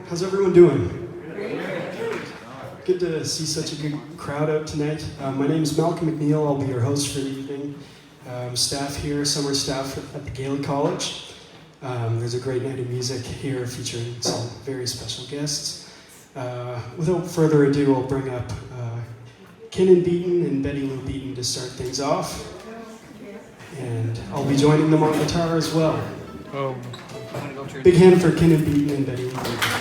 How's everyone doing? Good to see such a good crowd out tonight. My name is Malcolm McNeil. I'll be your host for the evening. Staff here, summer staff at the Gaelic College. There's a great night of music here featuring some very special guests. Without further ado, I'll bring up Kinnon Beaton and Betty Lou Beaton to start things off. And I'll be joining them on guitar as well. Big hand for Kinnon Beaton and Betty Lou Beaton.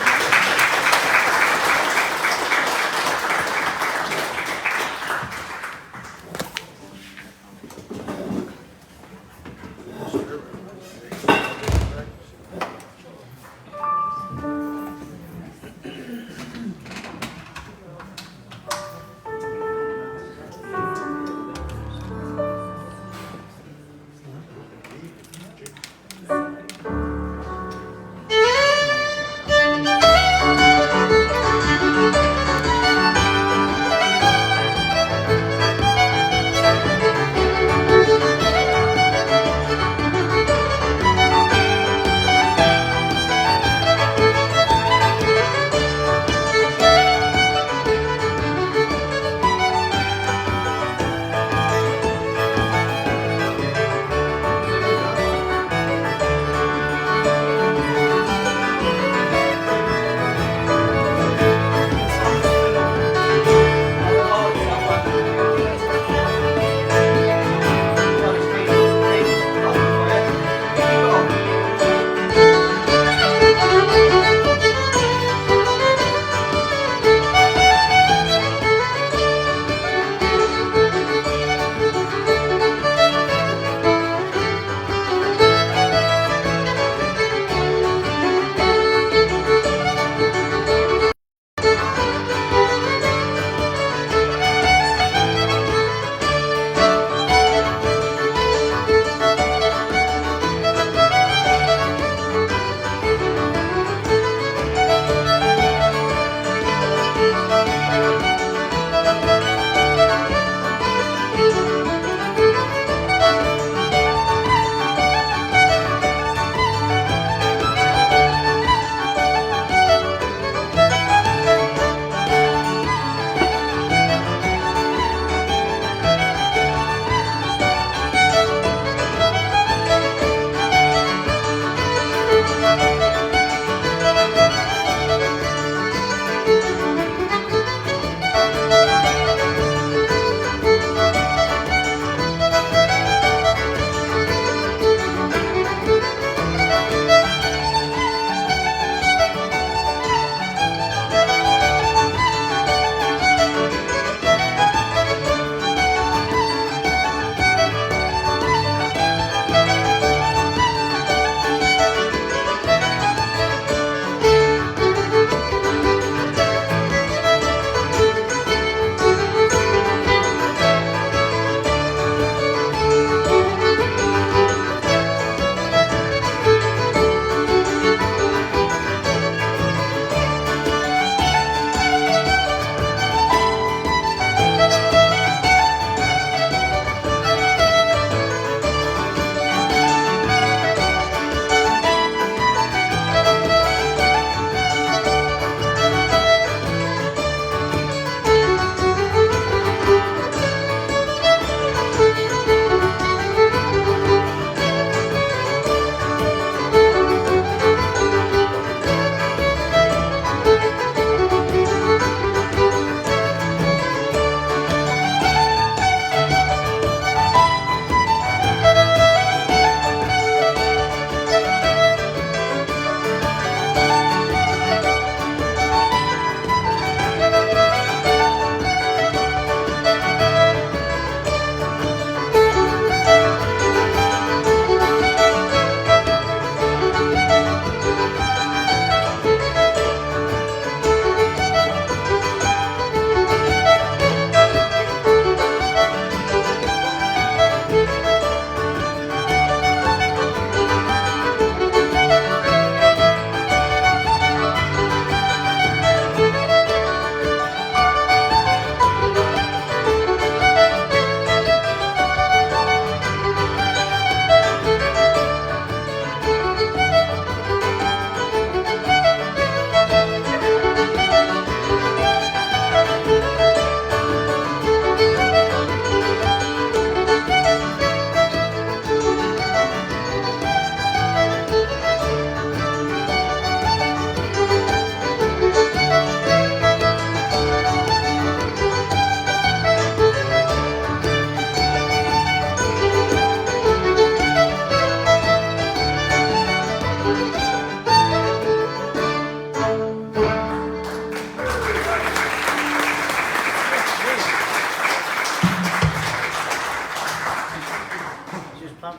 Hello,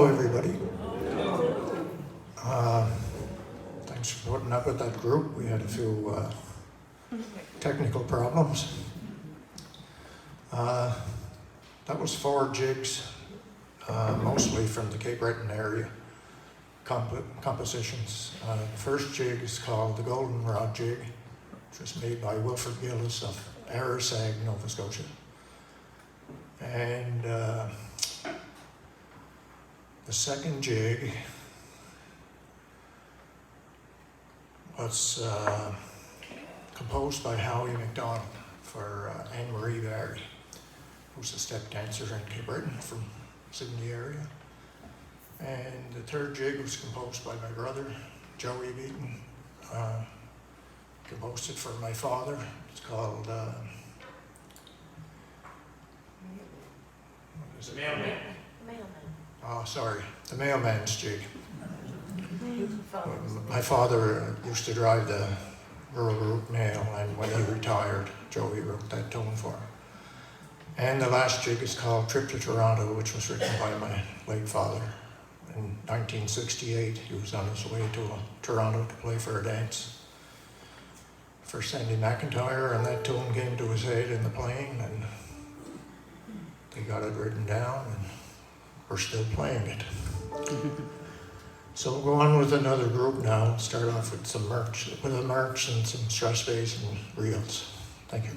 everybody. Thanks for putting up with that group. We had a few technical problems. That was 4 jigs, mostly from the Cape Breton area compositions. The first jig is called the Golden Rod Jig, which was made by Wilfred Gillis of Arisag, Nova Scotia. And the second jig was composed by Howie MacDonald for Anne-Marie Barry, who's a step dancer in Cape Breton from Sydney area. And the third jig was composed by my brother, Joey Beaton. Composed it for my father. It's called what is it? Mailman. Oh, sorry, the Mailman's Jig. My father used to drive the rural route mail, and when he retired, Joey wrote that tune for him. And the last jig is called Trip to Toronto, which was written by my late father. In 1968, he was on his way to Toronto to play for a dance for Sandy McIntyre, and that tune came to his head in the plane, and they got it written down, and we're still playing it. So we'll go on with another group now. Start off with some merch, and some stress bass and reels. Thank you.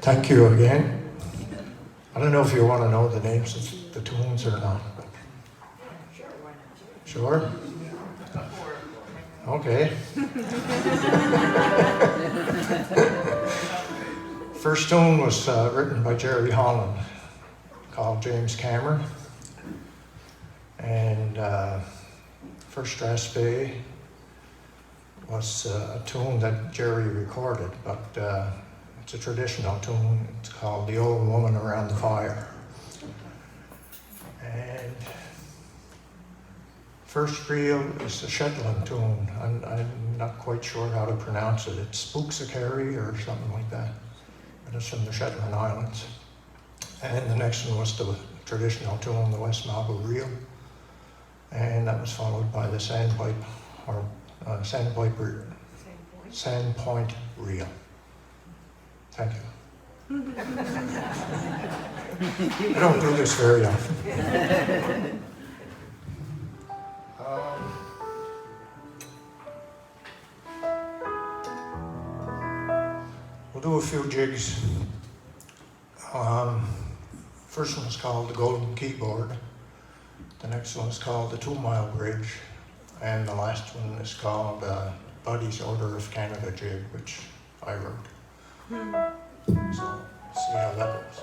Thank you again. I don't know if you want to know the names of the tunes or not. But sure? Okay. First tune was written by Jerry Holland, called James Cameron. And First Strathspey Bay was a tune that Jerry recorded, but it's a traditional tune. It's called The Old Woman Around the Fire. And First Reel is a Shetland tune. I'm not quite sure how to pronounce it. It's Spooks a Carry or something like that. But it's from the Shetland Islands. And the next one was the traditional tune, the West Marble Reel. And that was followed by the Sandpipe, or Sandpoint Reel. Thank you. I don't do this very often. We'll do a few jigs. First one is called the Golden Keyboard. The next one is called the 2 Mile Bridge. And the last one is called Buddy's Order of Canada Jig, which I wrote. So, see how that goes.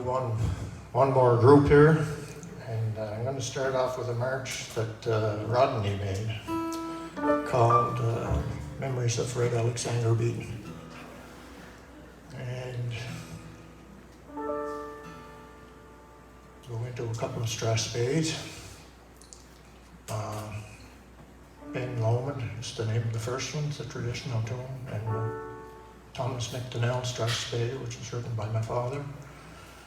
one more group here, and I'm going to start off with a march that Rodney made called Memories of Fred Alexander Beaton. And go into a couple of strathspeys. Ben Lomond is the name of the first one, it's a traditional tune, and Thomas McDonnell Strathspey, which was written by my father.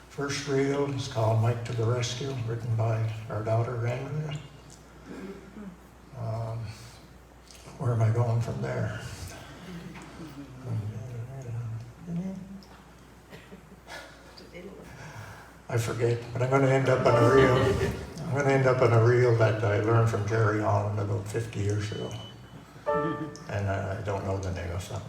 First reel is called Mike to the Rescue, written by our daughter Andrea. Where am I going from there? I forget, but I'm going to end up on a reel. I'm going to end up on a reel that I learned from Jerry Holland about 50 years ago. And I don't know the name of that.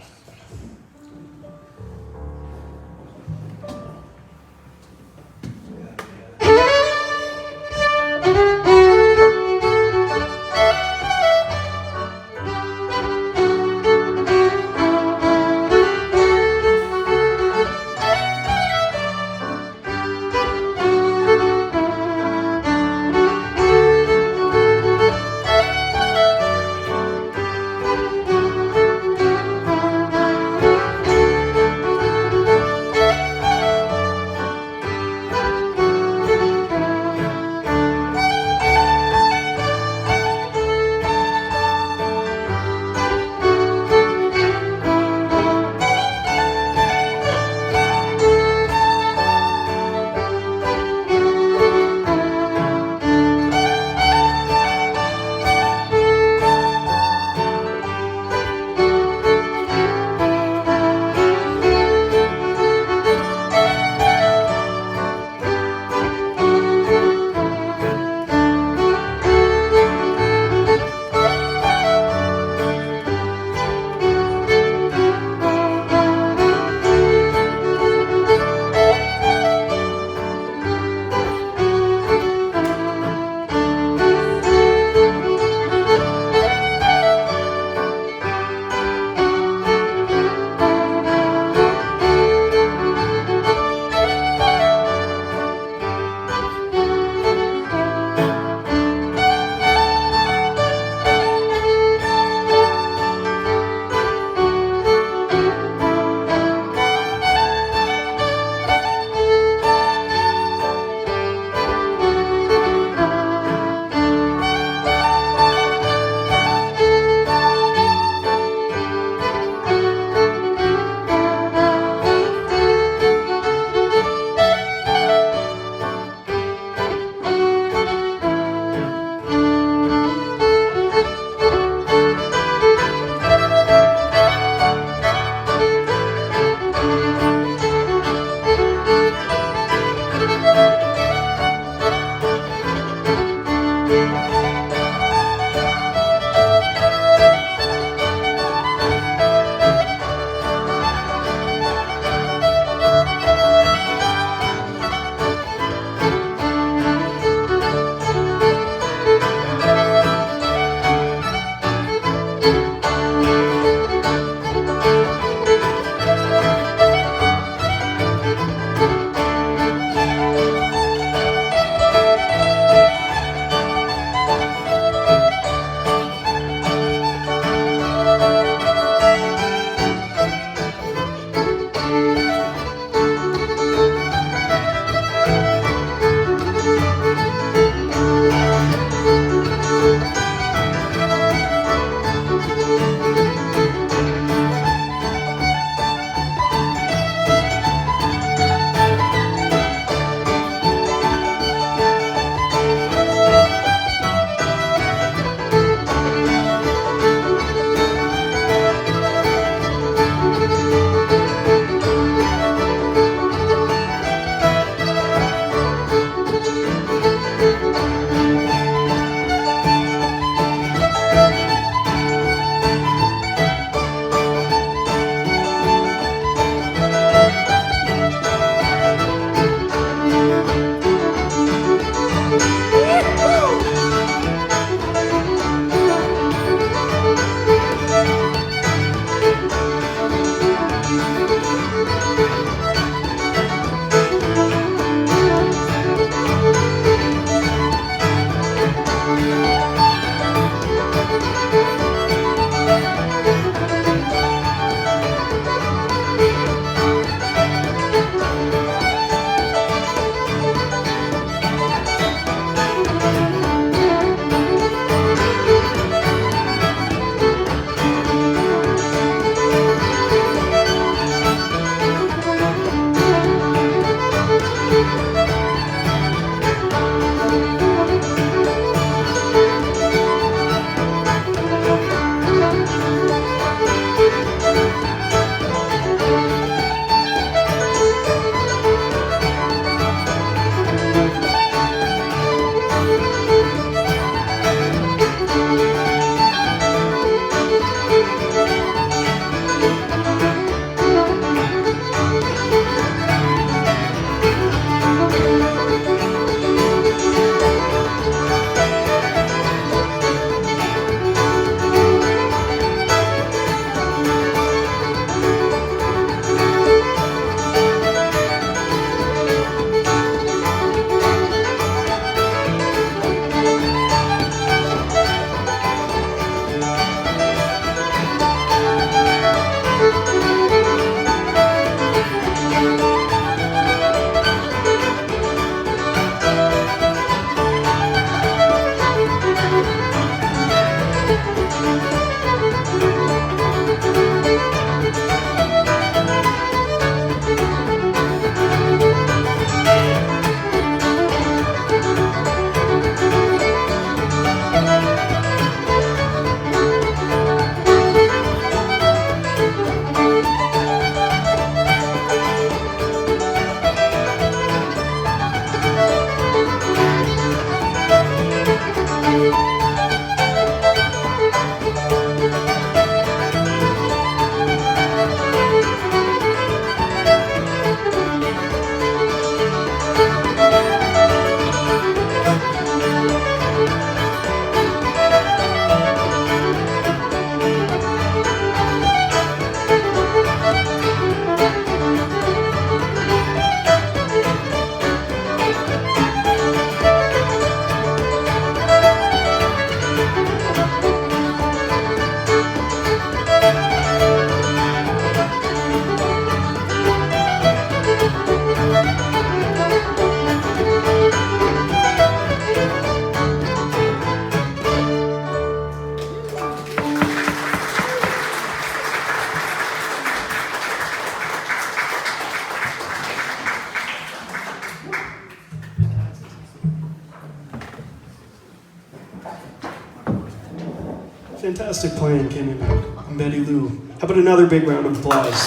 Fantastic playing, Kenan and Betty Lou. How about another big round of applause?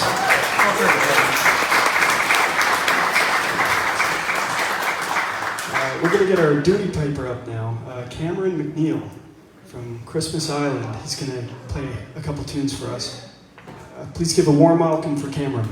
We're going to get our duty piper up now, Cameron McNeil from Christmas Island. He's going to play a couple tunes for us. Please give a warm welcome for Cameron.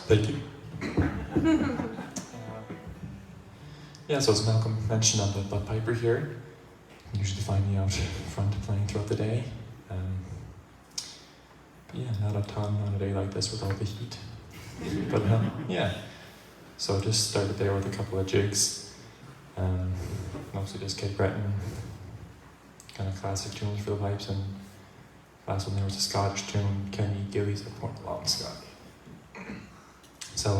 Thank you. Yeah, so as Malcolm mentioned, I'm the Bagpiper here. You usually find me out front playing throughout the day. Yeah, not a ton on a day like this with all the heat. But yeah, so just started there with a couple of jigs. Mostly just Cape Breton, kind of classic tunes for the pipes, and last one there was a Scottish tune, Kenny Gillies of Port Long Scott. So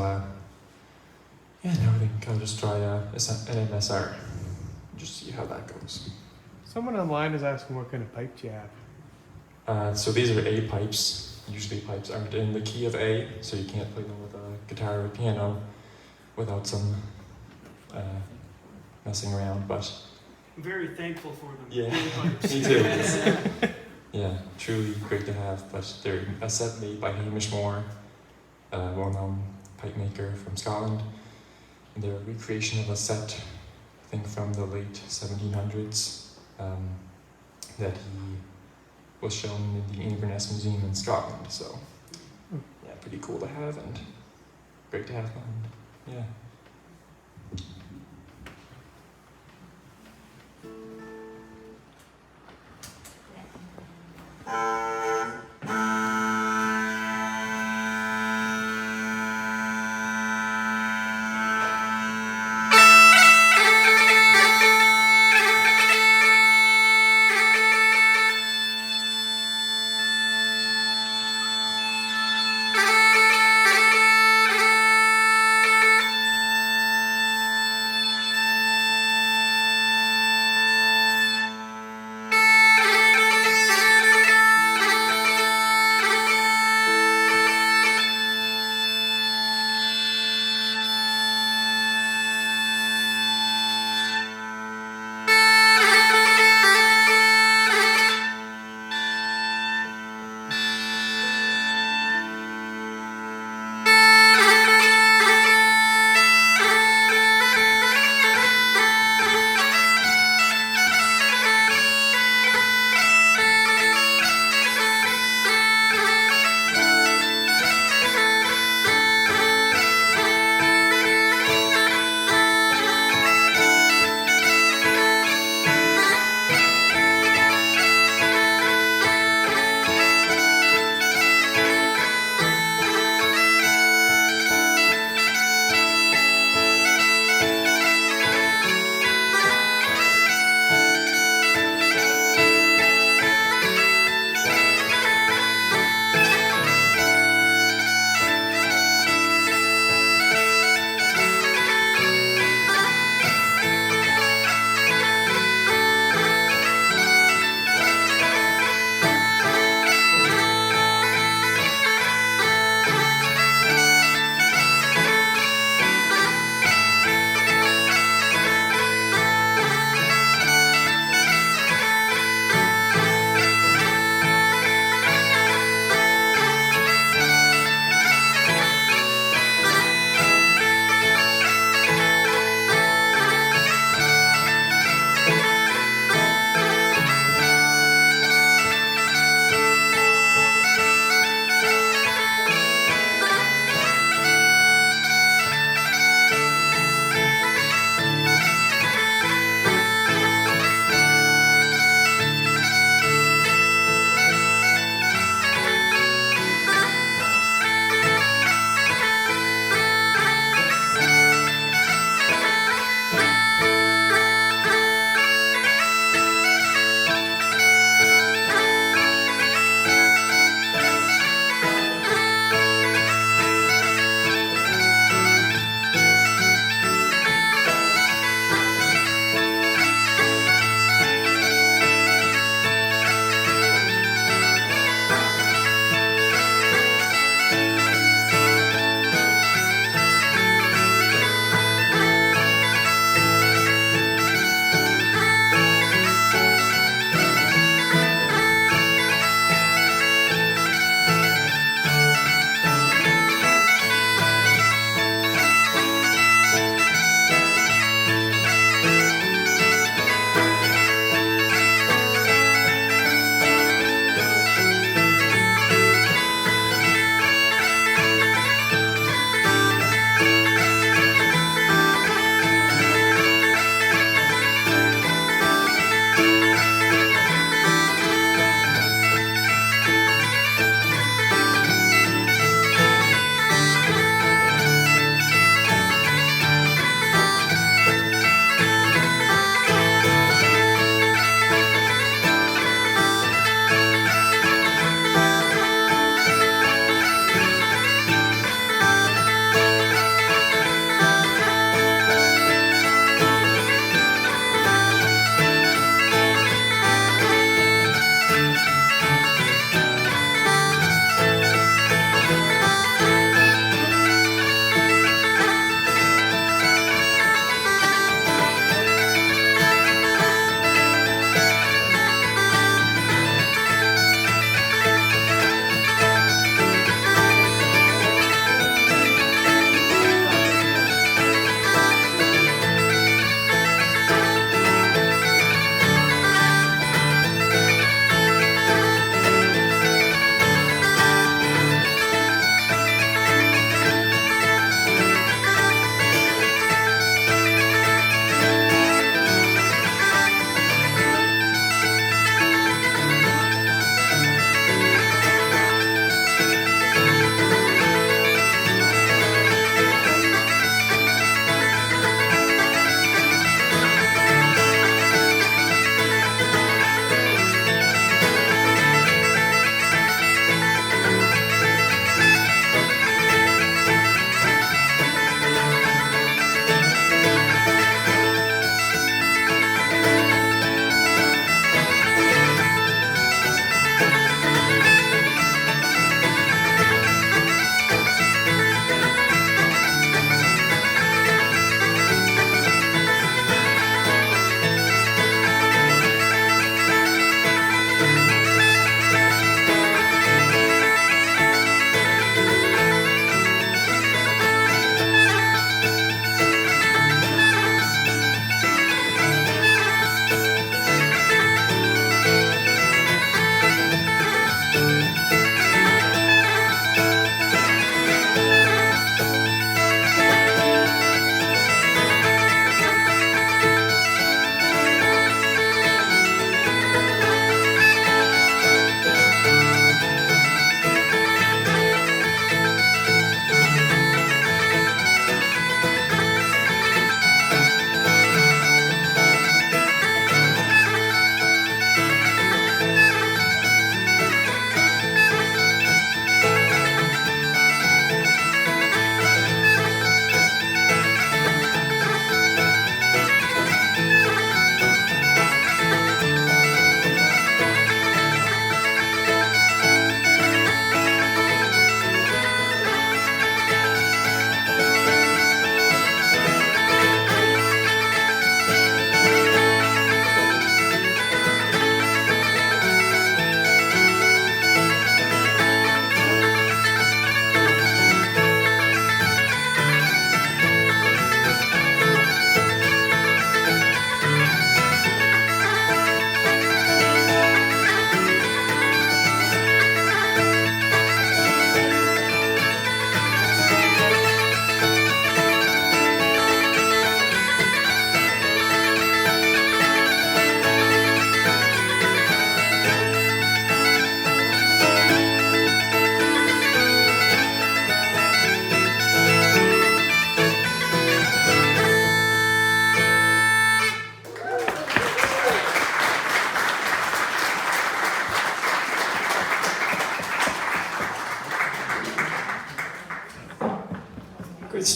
yeah, now I think I'll just try an MSR, just see how that goes. Someone online is asking what kind of pipe do you have? So these are A pipes. Usually pipes aren't in the key of A, so you can't play them with a guitar or a piano without some messing around, but I'm very thankful for them. yeah, me too. Yeah, truly great to have, but they're a set made by Hamish Moore, a well-known pipe maker from Scotland. And they're a recreation of a set, I think from the late 1700s, that he was shown in the Inverness Museum in Scotland. So, yeah, pretty cool to have and great to have them. Yeah.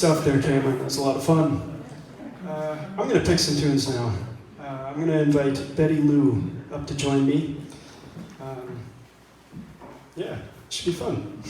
stuff there, Cameron. It was a lot of fun. I'm going to pick some tunes now. I'm going to invite Betty Lou up to join me. Yeah, it should be fun.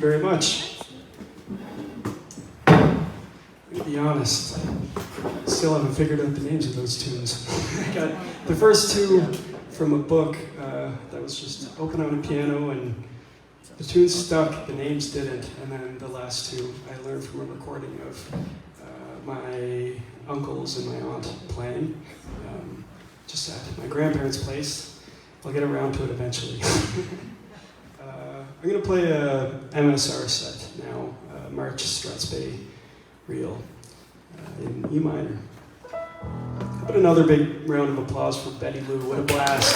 very much. I'm gonna be honest, I still haven't figured out the names of those tunes. I got the first two from a book that was just open on a piano, and the tunes stuck, the names didn't, and then the last two I learned from a recording of my uncles and my aunt playing just at my grandparents' place. I'll get around to it eventually. I'm going to play a MSR set now, March Strathspey Reel in E minor. How about another big round of applause for Betty Lou? What a blast.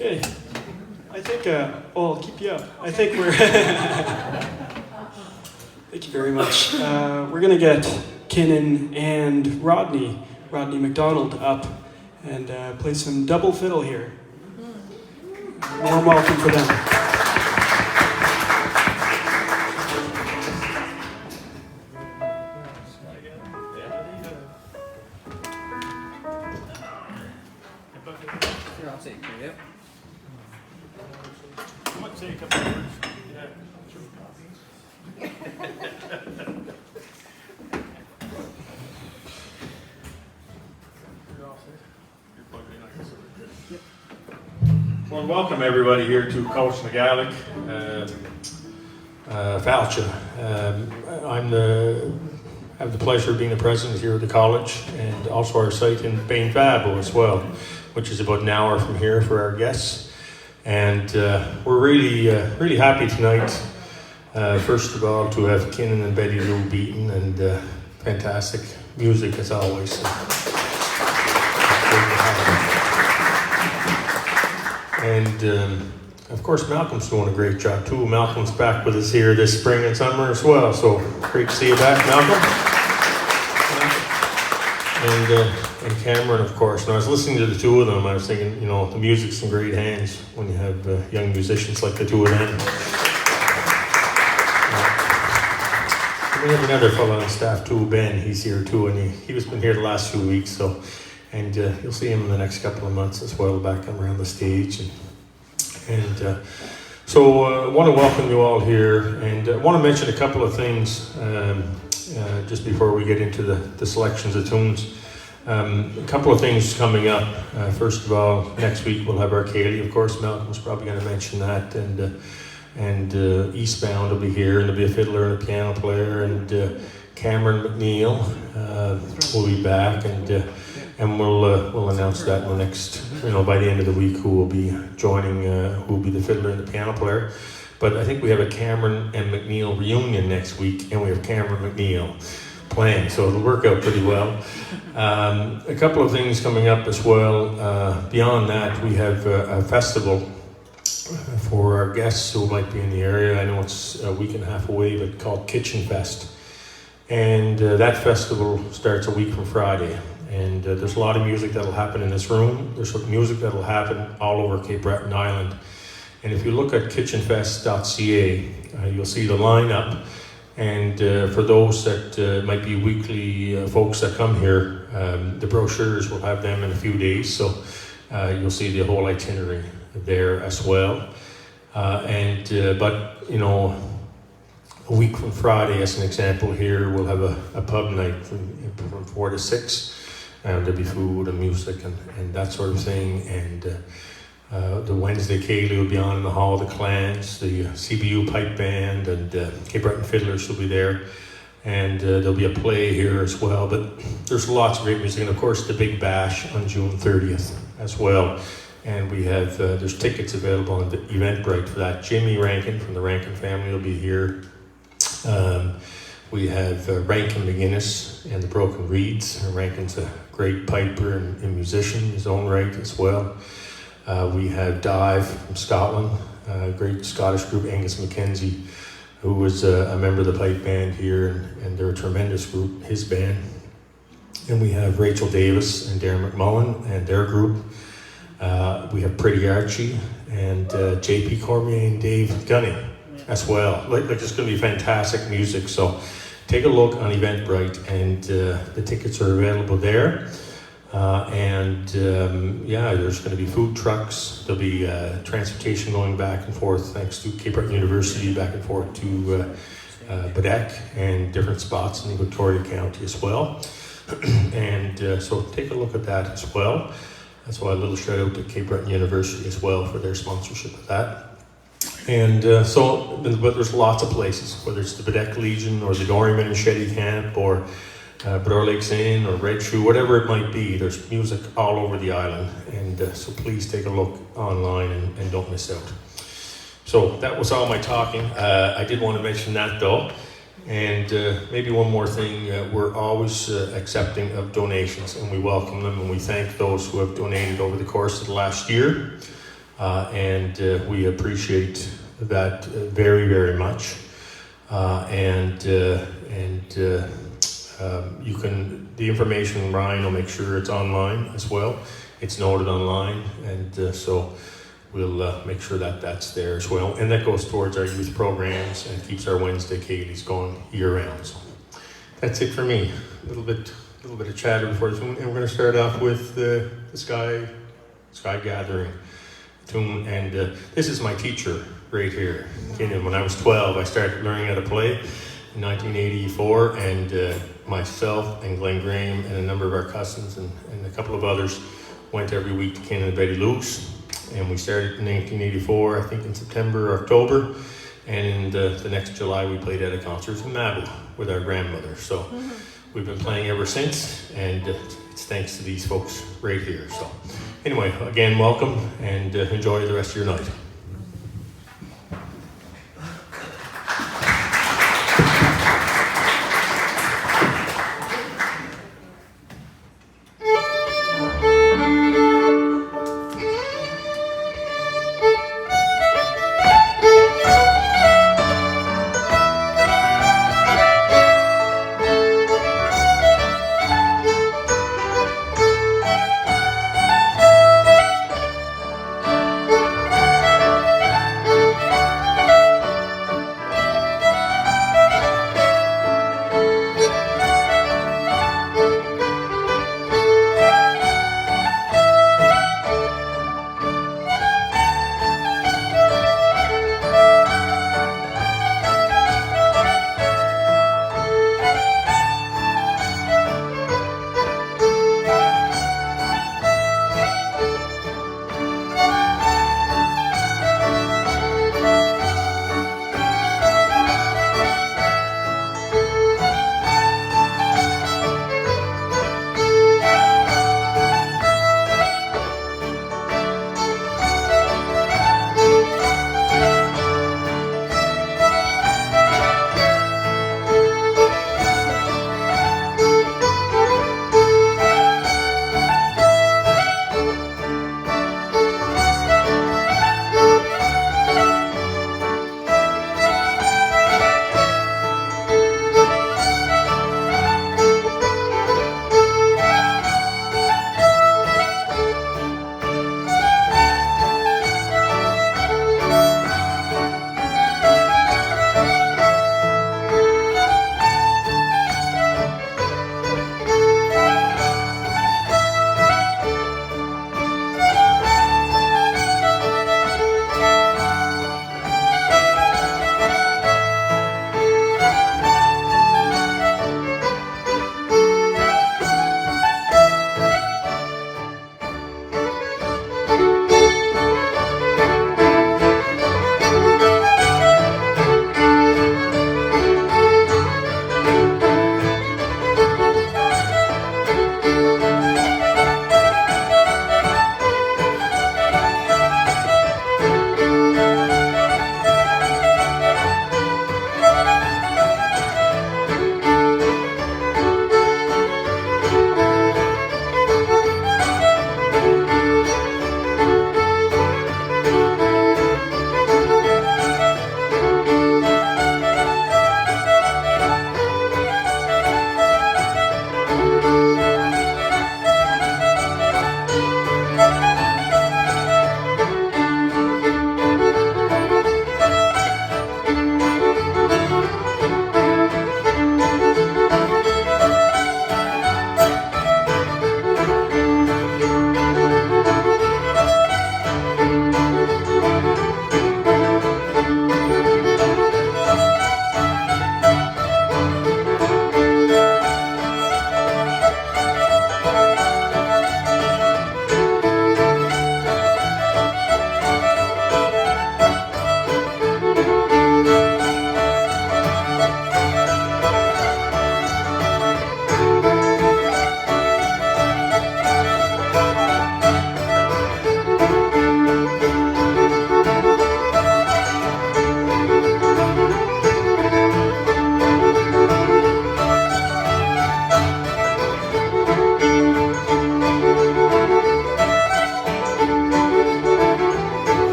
Okay, I think, I'll keep you up. I think we're, thank you very much. We're gonna get Kinnon and Rodney McDonald up and play some double fiddle here. Warm welcome for them. Well, welcome everybody here to Coach na Gaelic, Falcha. I have the pleasure of being the president here at the college and also our site in Bainfabo as well, which is about an hour from here for our guests. And we're really happy tonight, first of all, to have Kinnon and Betty Lou Beaton and fantastic music as always. So, and of course, Malcolm's doing a great job too. Malcolm's back with us here this spring and summer as well. So great to see you back, Malcolm. And Cameron, of course. And I was listening to the two of them. I was thinking, the music's in great hands when you have young musicians like the two of them. We have another fellow on staff too, Ben. He's here too, and he's been here the last few weeks. So. And you'll see him in the next couple of months as well, back around the stage. So I want to welcome you all here, and I want to mention a couple of things just before we get into the selections of tunes. A couple of things coming up. First of all, next week we'll have our Ceilidh, of course. Malcolm's probably going to mention that, and Eastbound will be here, and there'll be a fiddler and a piano player, and Cameron McNeil will be back, and we'll announce that in the next, by the end of the week, who will be joining, who will be the fiddler and the piano player. But I think we have a Cameron and McNeil reunion next week, and we have Cameron McNeil playing, so it'll work out pretty well. A couple of things coming up as well. Beyond that, we have a festival for our guests who might be in the area. I know it's a week and a half away, but called Kitchen Fest. And that festival starts a week from Friday. And there's a lot of music that'll happen in this room. There's music that'll happen all over Cape Breton Island. And if you look at kitchenfest.ca, you'll see the lineup. And for those that might be weekly folks that come here, the brochures will have them in a few days. So you'll see the whole itinerary there as well. But a week from Friday, as an example here, we'll have a pub night from 4 to 6. There'll be food and music and that sort of thing. And the Wednesday Ceilidh will be on in the Hall of the Clans, the CBU pipe band, and Cape Breton fiddlers will be there. And there'll be a play here as well. But there's lots of great music. And of course, the Big Bash on June 30th as well. And we have, there's tickets available on the Eventbrite for that. Jimmy Rankin from the Rankin family will be here. We have Rankin McGuinness and the Broken Reeds. Rankin's a great piper and musician in his own right as well. We have Dive from Scotland, a great Scottish group, Angus Mackenzie, who was a member of the pipe band here, and they're a tremendous group, his band. And we have Rachel Davis and Darren McMullen and their group. We have Pretty Archie and JP Cormier and Dave Gunning as well. It's going to be fantastic music. So take a look on Eventbrite, and the tickets are available there. There's going to be food trucks. There'll be transportation going back and forth, thanks to Cape Breton University, back and forth to Bedeck and different spots in Victoria County as well. So take a look at that as well. That's why a little shout out to Cape Breton University as well for their sponsorship of that. But there's lots of places, whether it's the Bedeck Legion or the Doryman and Shetty Camp or Broad Lakes Inn or Red Shoe, whatever it might be, there's music all over the island. So please take a look online and don't miss out. So that was all my talking. I did want to mention that though. And maybe one more thing, we're always accepting of donations, and we welcome them, and we thank those who have donated over the course of the last year. and we appreciate that very, very much. You can, the information, Ryan will make sure it's online as well. It's noted online, and so we'll make sure that that's there as well. And that goes towards our youth programs and keeps our Wednesday Ceilidhs going year round. So that's it for me. A little bit of chatter before this one, and we're going to start off with the Sky Gathering tune. And this is my teacher right here, Kinnon. When I was 12, I started learning how to play in 1984, and myself and Glenn Graham and a number of our cousins and a couple of others went every week to Kenan and Betty Luke's. And we started in 1984, I think in September or October. And in the next July, we played at a concert in Nabu with our grandmother. So we've been playing ever since, and it's thanks to these folks right here. So anyway, again, welcome, and enjoy the rest of your night.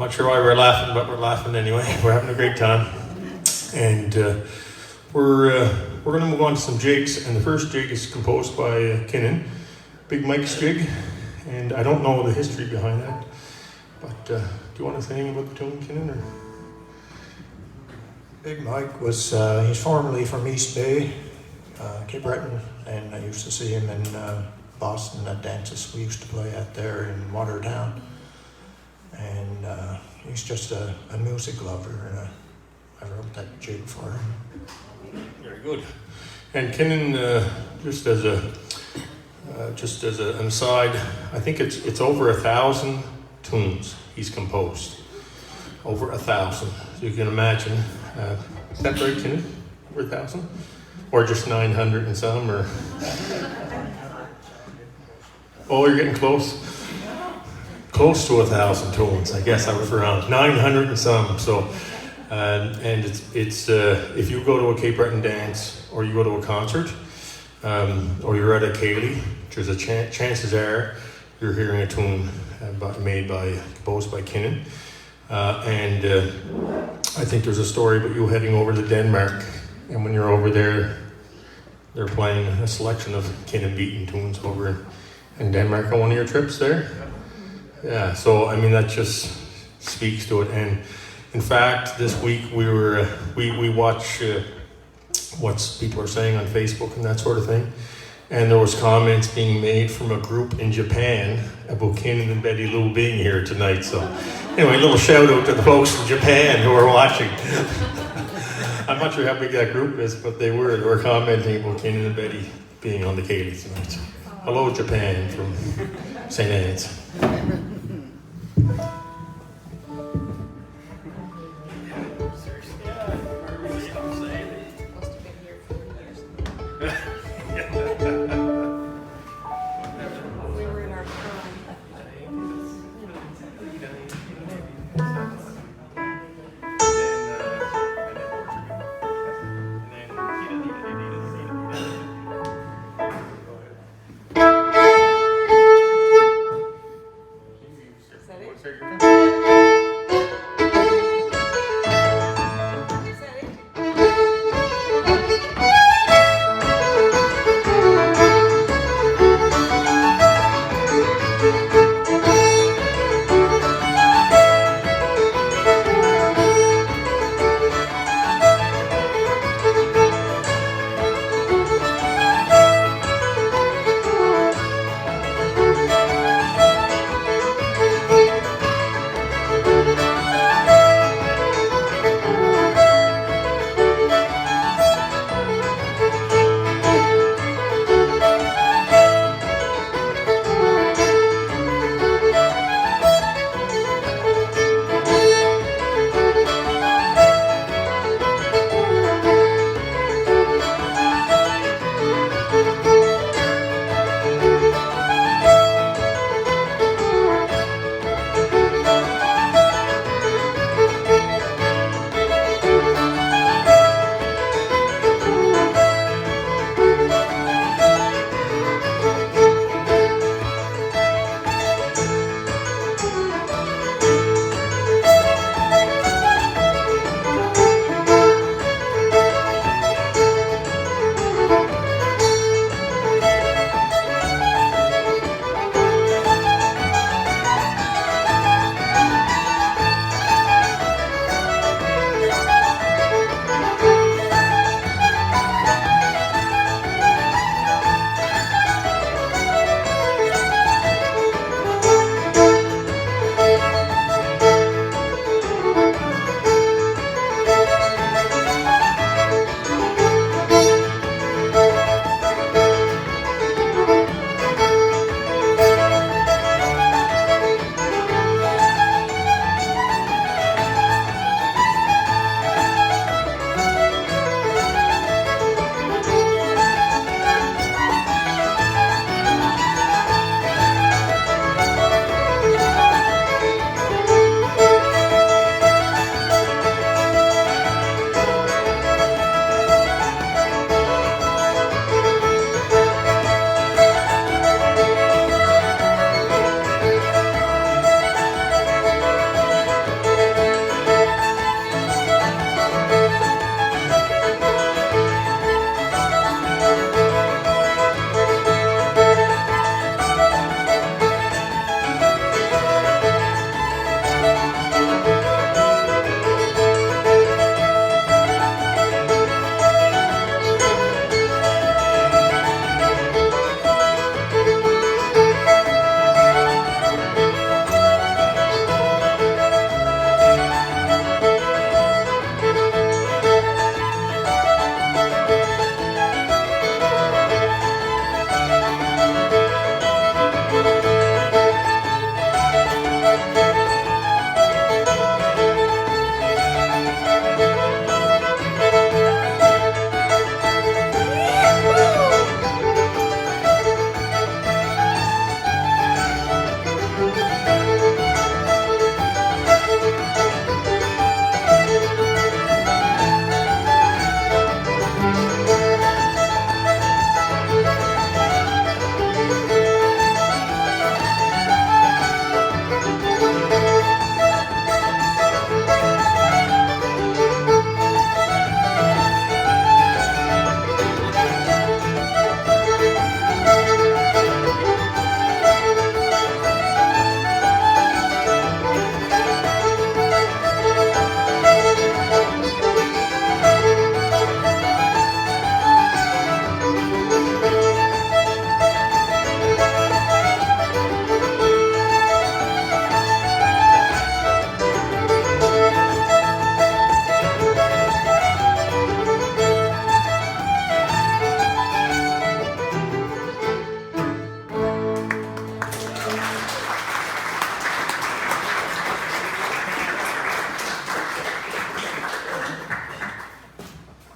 not sure why we're laughing, but we're laughing anyway. We're having a great time. And we're going to move on to some jigs. And the first jig is composed by Kinnon, Big Mike's jig. And I don't know the history behind that. But do you want to say anything about the tune, Kinnon? Or? Big Mike was, he's formerly from East Bay, Cape Breton, and I used to see him in Boston at dances we used to play at there in Watertown. And he's just a music lover, and I wrote that jig for him. Very good. And Kenan, just as an aside, I think it's over 1,000 tunes he's composed. Over 1,000. So you can imagine. Is that right, Kenan? Over 1,000? Or just 900 and some? Or oh, you're getting close. Close to 1,000 tunes. I guess I was around 900 and some. So. And it's if you go to a Cape Breton dance or you go to a concert or you're at a Ceilidh, there's a chances are you're hearing a tune composed by Kinnon. And I think there's a story about you heading over to Denmark, and when you're over there, they're playing a selection of Kinnon Beaton tunes over in Denmark on one of your trips there. Yeah, so I mean that just speaks to it. And in fact, this week we watch what people are saying on Facebook and that sort of thing, and there was comments being made from a group in Japan about Kenan and Betty Lou being here tonight. So anyway, a little shout out to the folks in Japan who are watching. I'm not sure how big that group is, but they were commenting about Kenan and Betty being on the Ceilidh tonight. Hello, Japan from St. Anne's.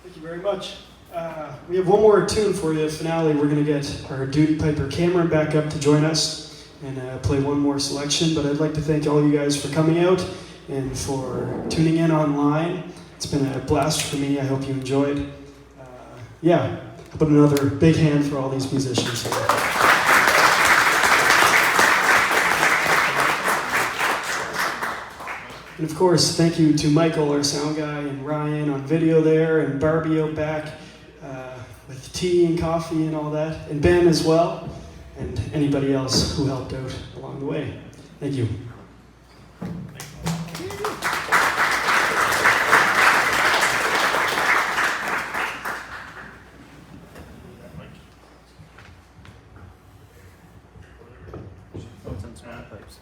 Thank you very much. We have one more tune for you, finale. We're going to get our duty piper Cameron back up to join us and play one more selection. But I'd like to thank all you guys for coming out and for tuning in online. It's been a blast for me. I hope you enjoyed. Yeah, how about another big hand for all these musicians here. And of course, thank you to Michael, our sound guy, and Ryan on video there, and Barbie out back with tea and coffee and all that, and Ben as well, and anybody else who helped out along the way. Thank you. Oh, it's on small pipes.